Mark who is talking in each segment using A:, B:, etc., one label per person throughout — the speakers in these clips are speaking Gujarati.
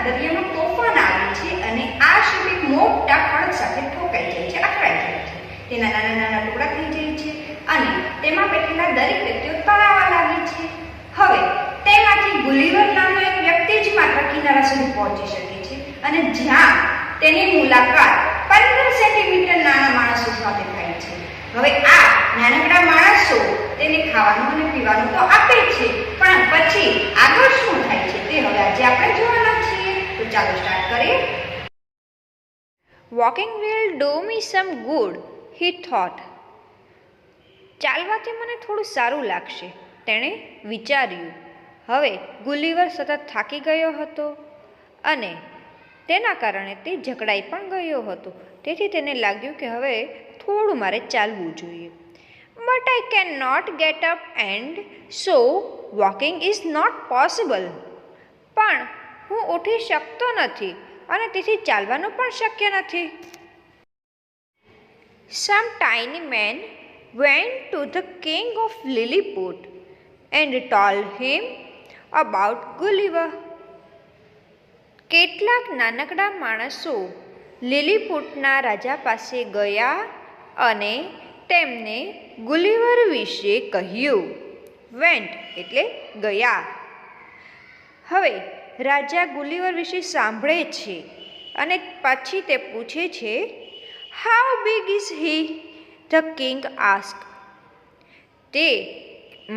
A: દરિયામાં તોફાન આવે છે અને આ શિપ એક મોટા ખડક સાથે ઠોકાઈ જાય છે, અથડાઈ જાય છે. તેના નાના નાના ટુકડા થઈ જાય છે અને તેમાં બેઠેલા દરેક વ્યક્તિઓ તણાવા લાગે છે. હવે તેમાંથી ગુલિવર નામનો એક વ્યક્તિ જ માત્ર કિનારા સુધી પહોંચી શકે છે અને જ્યાં તેની મુલાકાત 15 સેન્ટીમીટર નાના માણસો સાથે થાય છે. હવે આ નાનકડા માણસો તેને ખાવાનું અને પીવાનું તો આપે છે, પણ પછી આગળ શું થાય છે તે હવે આજે આપણે જોવાના છીએ. તો ચાલો સ્ટાર્ટ કરીએ.
B: Walking will do me some good, he thought. ચાલવાથી મને થોડું સારું લાગશે, તેણે વિચાર્યું. હવે ગુલિવર સતત થાકી ગયો હતો અને તેના કારણે તે જકડાઈ પણ ગયો હતો. તેથી તેને લાગ્યું કે હવે થોડું મારે ચાલવું જોઈએ. But I cannot get up and so walking is not possible. પણ હું ઉઠી શકતો નથી અને તેથી ચાલવાનું પણ શક્ય નથી. Some tiny men went to the king of Lilliput and told him about Gulliver. કેટલાક નાનકડા માણસો લીલીપુટના રાજા પાસે ગયા અને તેમને ગુલિવર વિશે કહ્યું. વેન્ટ એટલે ગયા. હવે રાજા ગુલિવર વિશે સાંભળે છે અને પછી તે પૂછે છે, how big is he? The king ask. તે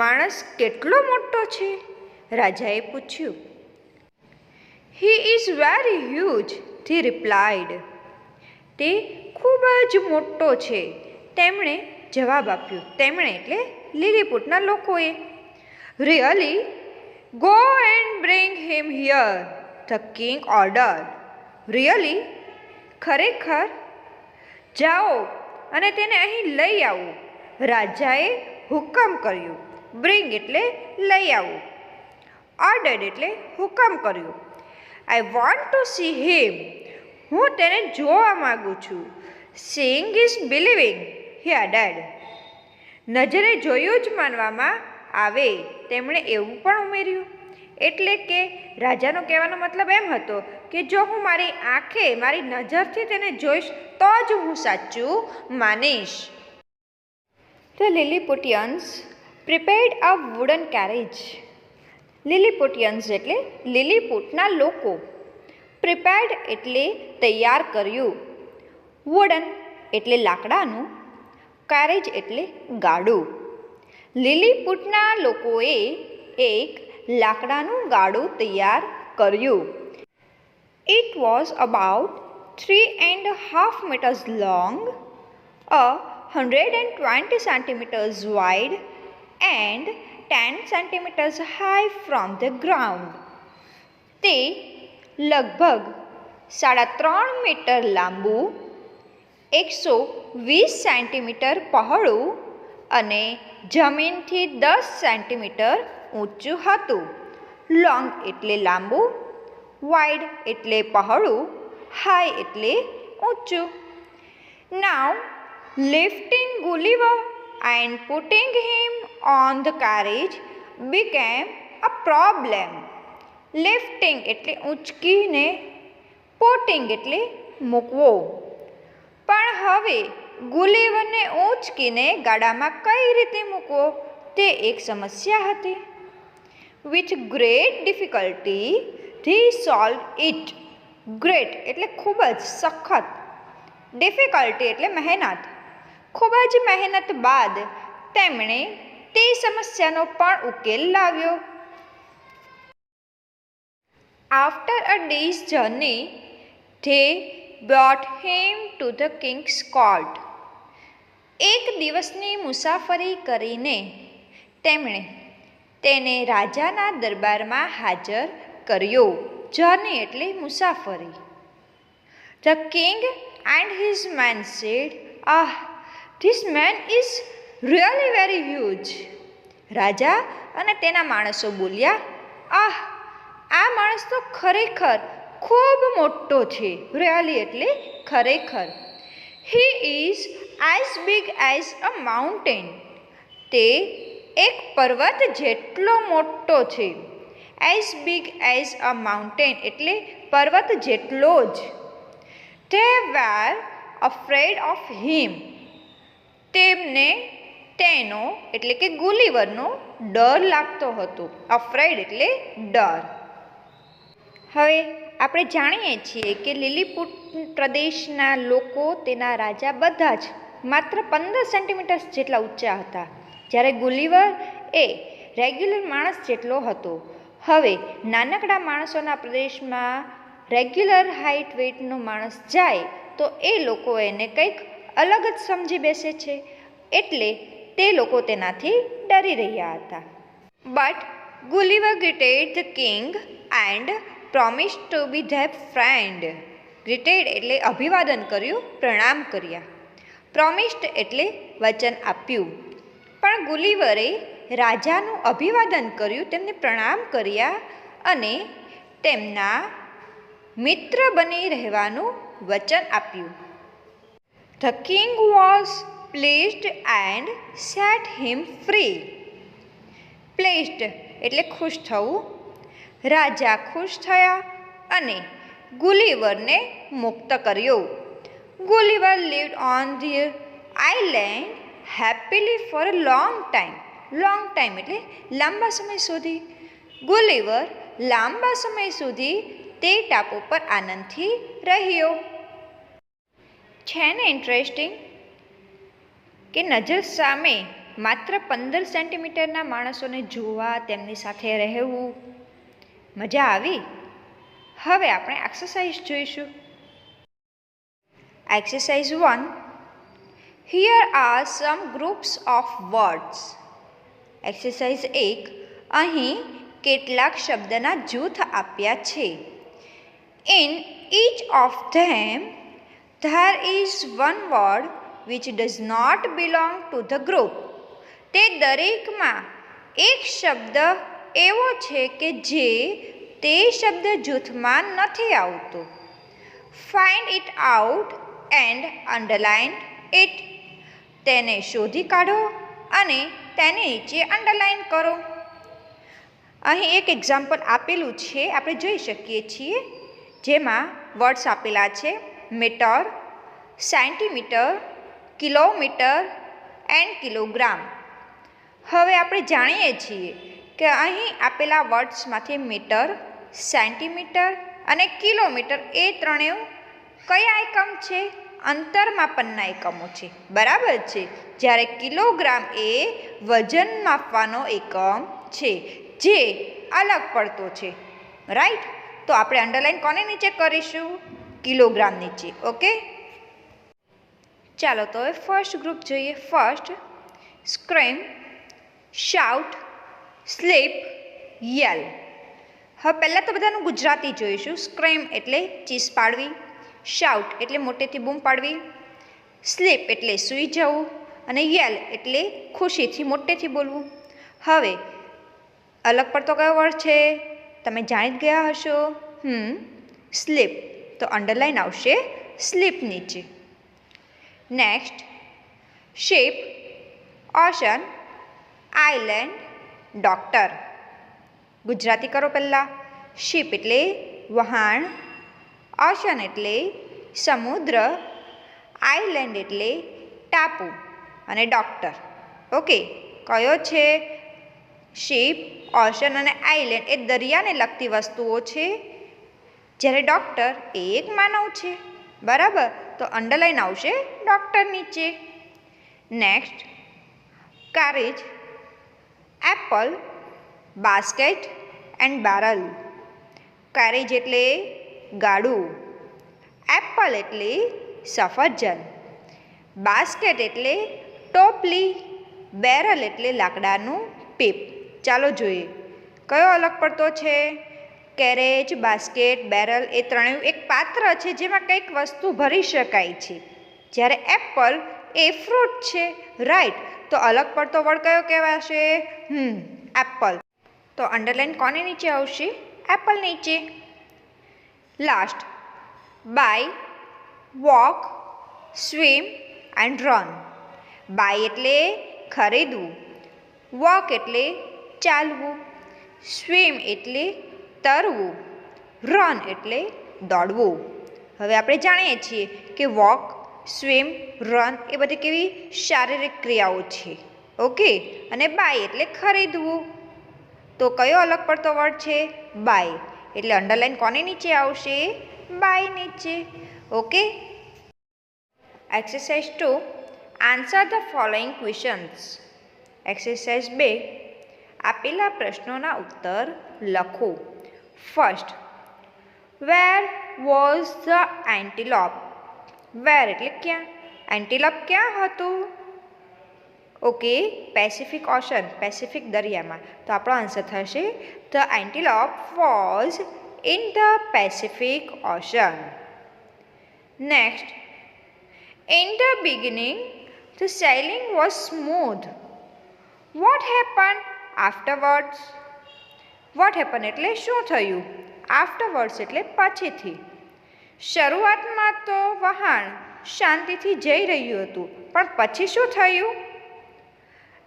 B: માણસ કેટલો મોટો છે? રાજાએ પૂછ્યું. He is very huge, he replied. તે ખૂબ જ મોટો છે, તેમણે જવાબ આપ્યો. તેમણે એટલે લીલીપુટના લોકોએ. Really? Go and bring him here, the king ordered. Really? ખરેખર? જાઓ અને તેને અહીં લઈ આવો, રાજાએ હુકમ કર્યું. બ્રિંગ એટલે લઈ આવો. ઓર્ડર્ડ એટલે હુકમ કર્યું. આઈ વોન્ટ ટુ સી હિમ. હું તેને જોવા માગું છું. સીઇંગ ઇઝ બિલીવિંગ, હી એડેડ. નજરે જોયું જ માનવામાં આવે, તેમણે એવું પણ ઉમેર્યું. એટલે કે રાજાનો કહેવાનો મતલબ એમ હતો કે જો હું મારી આંખે મારી નજરથી તેને જોઈશ તો જ હું સાચું માનીશ. The Lilliputians prepared a wooden carriage. લીલીપુટિયન્સ એટલે લીલીપુટના લોકો. પ્રિપેર્ડ એટલે તૈયાર કર્યું. વુડન એટલે લાકડાનું. કેરેજ એટલે ગાડું. લીલીપુટના લોકોએ એક લાકડાનું ગાડું તૈયાર કર્યું. It was about 3.5 meters long, 120 centimeters wide and 10 centimeters high from the ground. તે લગભગ 3.5 મીટર લાંબુ, 120 સેન્ટીમીટર પહોળું અને જમીનથી 10 સેન્ટીમીટર ઊંચું હતું. લોંગ એટલે લાંબુ, વાઇડ એટલે પહોળું, હાઈ એટલે ઊંચું. નાઉ lifting ગુલિવર and putting him on the carriage became a problem. Lifting એટલે ઊંચકીને, putting એટલે મૂકવો. પણ હવે ગુલિવરને ઊંચકીને ગાડામાં કઈ રીતે મૂકવો તે એક સમસ્યા હતી. With great difficulty he solved it. Great એટલે ખૂબ જ સખત. Difficulty એટલે મહેનત. ખૂબ જ મહેનત બાદ તેમણે તે સમસ્યાનો પણ ઉકેલ લાવ્યો. After a day's journey, they brought him to the king's court. એક દિવસની મુસાફરી કરીને તેમણે તેને રાજાના દરબારમાં હાજર કર્યો. જર્ની એટલે મુસાફરી. The king and his men said, "Ah, this man is really very huge." રાજા અને તેના માણસો બોલ્યા, આ માણસ તો ખરેખર ખૂબ મોટો છે. really એટલે ખરેખર. He is as big as a mountain. તે એક પર્વત જેટલો મોટો છે. As big as a mountain એટલે પર્વત જેટલો જ. They were afraid of him તેમને તેનો એટલે કે ગુલિવરનો ડર લાગતો હતો. અફ્રેડ એટલે ડર. હવે આપણે જાણીએ છીએ કે લીલીપુટ પ્રદેશના લોકો, તેના રાજા બધા જ માત્ર 15 સેન્ટીમીટર જેટલા ઊંચા હતા, જ્યારે ગુલિવર એ રેગ્યુલર માણસ જેટલો હતો. હવે નાનકડા માણસોના પ્રદેશમાં રેગ્યુલર હાઇટ વેઇટનો માણસ જાય તો એ લોકો એને કંઈક અલગ જ સમજી બેસે છે, એટલે તે લોકો તેનાથી ડરી રહ્યા હતા. But Gulliver greeted the king and promised to be their friend. Greeted એટલે અભિવાદન કર્યું, પ્રણામ કર્યા. પ્રોમિસ્ડ એટલે વચન આપ્યું. પણ ગુલિવરે રાજાનું અભિવાદન કર્યું, તેમને પ્રણામ કર્યા અને તેમના મિત્ર બની રહેવાનું વચન આપ્યું. The king was pleased and set him free. Pleased એટલે ખુશ થવું. રાજા ખુશ થયા અને ગુલિવરને મુક્ત કર્યો. ગુલિવર lived on the island happily for a long time. Long time એટલે લાંબા સમય સુધી. ગુલિવર લાંબા સમય સુધી તે ટાપુ પર આનંદથી રહ્યો. છે ને ઇન્ટરેસ્ટિંગ કે નજર સામે માત્ર 15 સેન્ટીમીટરના માણસોને જોવા, તેમની સાથે રહેવું. મજા આવી. હવે આપણે એક્સરસાઇઝ જોઈશું. Exercise 1. Here are some groups of words. Exercise 1. અહીં કેટલાક શબ્દના જૂથ આપ્યા છે. In each of them there is one word which does not belong to the group. તે દરેકમાં એક શબ્દ એવો છે કે જે તે શબ્દ જૂથમાં નથી આવતો. Find it out and underline it. તેને શોધી કાઢો અને તેને નીચે અંડરલાઇન કરો. અહીં એક એક્ઝામ્પલ આપેલું છે, આપણે જોઈ શકીએ છીએ, જેમાં વર્ડ્સ આપેલા છે metre, centimetre, kilometre and kilogram. હવે આપણે જાણીએ છીએ કે અહીં આપેલા વર્ડ્સમાંથી મીટર, સેન્ટીમીટર અને કિલોમીટર એ ત્રણેય કયા એકમ છે? અંતરમાપનના એકમો છે, બરાબર છે. જ્યારે કિલોગ્રામ એ વજન માપવાનો એકમ છે, જે અલગ પડતો છે, રાઈટ. તો આપણે અંડરલાઇન કોને નીચે કરીશું? કિલોગ્રામ નીચે. ઓકે, ચાલો તો હવે ફર્સ્ટ ગ્રુપ જોઈએ. First, scream, shout, sleep, yell. હવે પહેલાં તો બધાનું ગુજરાતી જોઈશું. સ્ક્રીમ એટલે ચીસ પાડવી, શાઉટ એટલે મોટેથી બૂમ પાડવી, સ્લીપ એટલે સૂઈ જવું અને યલ એટલે ખુશીથી મોટેથી બોલવું. હવે અલગ પડતો કયો વર્ડ છે? તમે જાણી જ ગયા હશો. સ્લીપ. તો અંડરલાઇન આવશે સ્લીપ નીચે. Next, ship, ocean, island, doctor. Gujarati કરો પહેલાં. શિપ એટલે વહાણ, ઓશન એટલે સમુદ્ર, આઇલેન્ડ એટલે ટાપુ અને ડોક્ટર. ઓકે, કયો છે? શિપ, ઓશન અને આઇલેન્ડ એ દરિયાને લગતી વસ્તુઓ છે, જ્યારે ડોક્ટર એ એક માનવ છે, બરાબર. તો અંડરલાઇન આવશે ડોક્ટર નીચે. Next, carriage, apple, basket and barrel. Carriage એટલે ગાડું, એપલ એટલે સફરજન, બાસ્કેટ એટલે ટોપલી, બેરલ એટલે લાકડાનું પીપ. ચાલો જોઈએ કયો અલગ પડતો છે. કેરેજ, બાસ્કેટ, બેરલ એ ત્રણેય એક પાત્ર છે જેમાં કંઈક વસ્તુ ભરી શકાય છે, જ્યારે એપલ એ ફ્રૂટ છે, રાઈટ. તો અલગ પડતો વર્ડ કયો કહેવાશે? એપલ. તો અંડરલાઇન કોને નીચે આવશે? એપલ નીચે. Last, buy, walk, swim and run. Buy એટલે ખરીદવું, વોક એટલે ચાલવું, સ્વિમ એટલે તરવું, રન એટલે દોડવું. હવે આપણે જાણીએ છીએ કે વોક, સ્વિમ, રન એ બધી કેવી શારીરિક ક્રિયાઓ છે. ઓકે, અને બાય એટલે ખરીદવું. તો કયો અલગ પડતો વર્ડ છે? બાય. એટલે અંડરલાઈન કોની નીચે આવશે? બાય નીચે. Okay. Exercise 2, answer the following questions. Exercise 2, આપેલા પ્રશ્નોના ઉત્તર લખો. First, where was the antelope? Where એટલે ક્યાં? એન્ટિલોપ ક્યાં હતું? ઓકે, પેસિફિક ઓશન, પેસિફિક દરિયામાં. તો આપણો આન્સર થશે the antelope was in the Pacific Ocean. Next, in the beginning the sailing was smooth. What happened afterwards? What happened એટલે શું થયું? Afterwards એટલે પછીથી. શરૂઆતમાં તો વહાણ શાંતિથી જઈ રહ્યું હતું, પણ પછી શું થયું?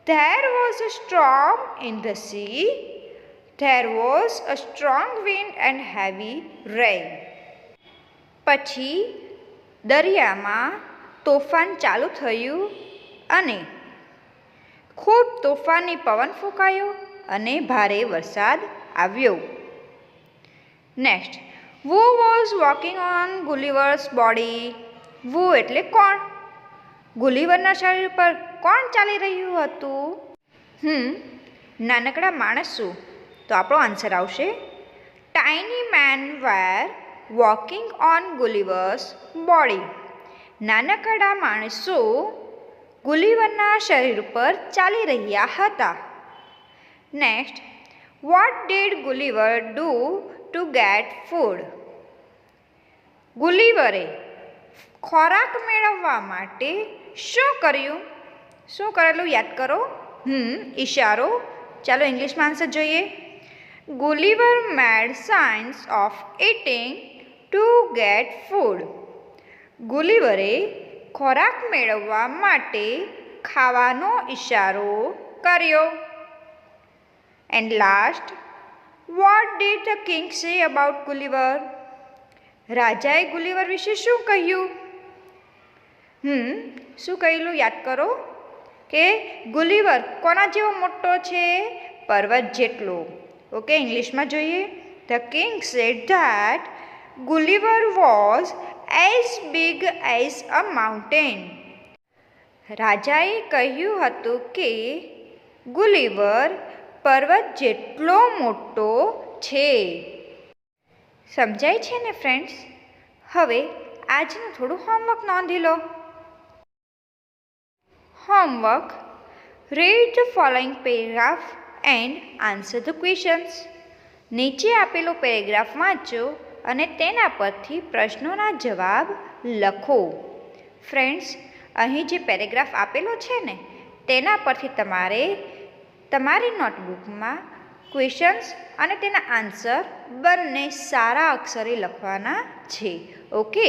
B: There was a storm in the sea. There was a strong wind and heavy rain. પછી દરિયામાં તોફાન ચાલુ થયું અને ખૂબ તોફાની પવન ફૂંકાયો અને ભારે વરસાદ આવ્યો. Next, who was walking on Gulliver's body? who એટલે કોણ? ગુલિવરના શરીર પર કોણ ચાલી રહ્યું હતું? નાનકડા માણસો. તો આપણો આન્સર આવશે tiny men were walking on Gulliver's body. નાનકડા માણસો ગુલિવરના શરીર પર ચાલી રહ્યા હતા. Next, what did Gulliver do to get food? ગુલિવરે ખોરાક મેળવવા માટે શું કર્યું? શું કરેલું યાદ કરો? ઈશારો. ચાલો ઇંગ્લિશમાં આન્સર જોઈએ. Gulliver made signs of eating to get food. ગુલિવરે ખોરાક મેળવવા માટે ખાવાનો ઈશારો કર્યો. And last, what did the king say about Gulliver? રાજાએ ગુલિવર વિશે શું કહ્યું? શું કહેલું યાદ કરો કે ગુલિવર કોના જેવો મોટો છે? પર્વત જેટલો. ઓકે, ઇંગ્લિશમાં જોઈએ. The king said that Gulliver was as big as a mountain. રાજાએ કહ્યું હતું કે ગુલિવર પર્વત જેટલો મોટો છે. સમજાય છે ને ફ્રેન્ડ્સ? હવે આજનું થોડું હોમવર્ક નોંધી લો. Homework, read the following paragraph and answer the questions. નીચે આપેલો પેરેગ્રાફ વાંચો અને તેના પરથી પ્રશ્નોના જવાબ લખો. ફ્રેન્ડ્સ, અહીં જે પેરેગ્રાફ આપેલો છે ને તેના પરથી તમારે તમારી નોટબુકમાં ક્વેશ્ચન્સ અને તેના આન્સર બંને સારા અક્ષરે લખવાના છે. ઓકે.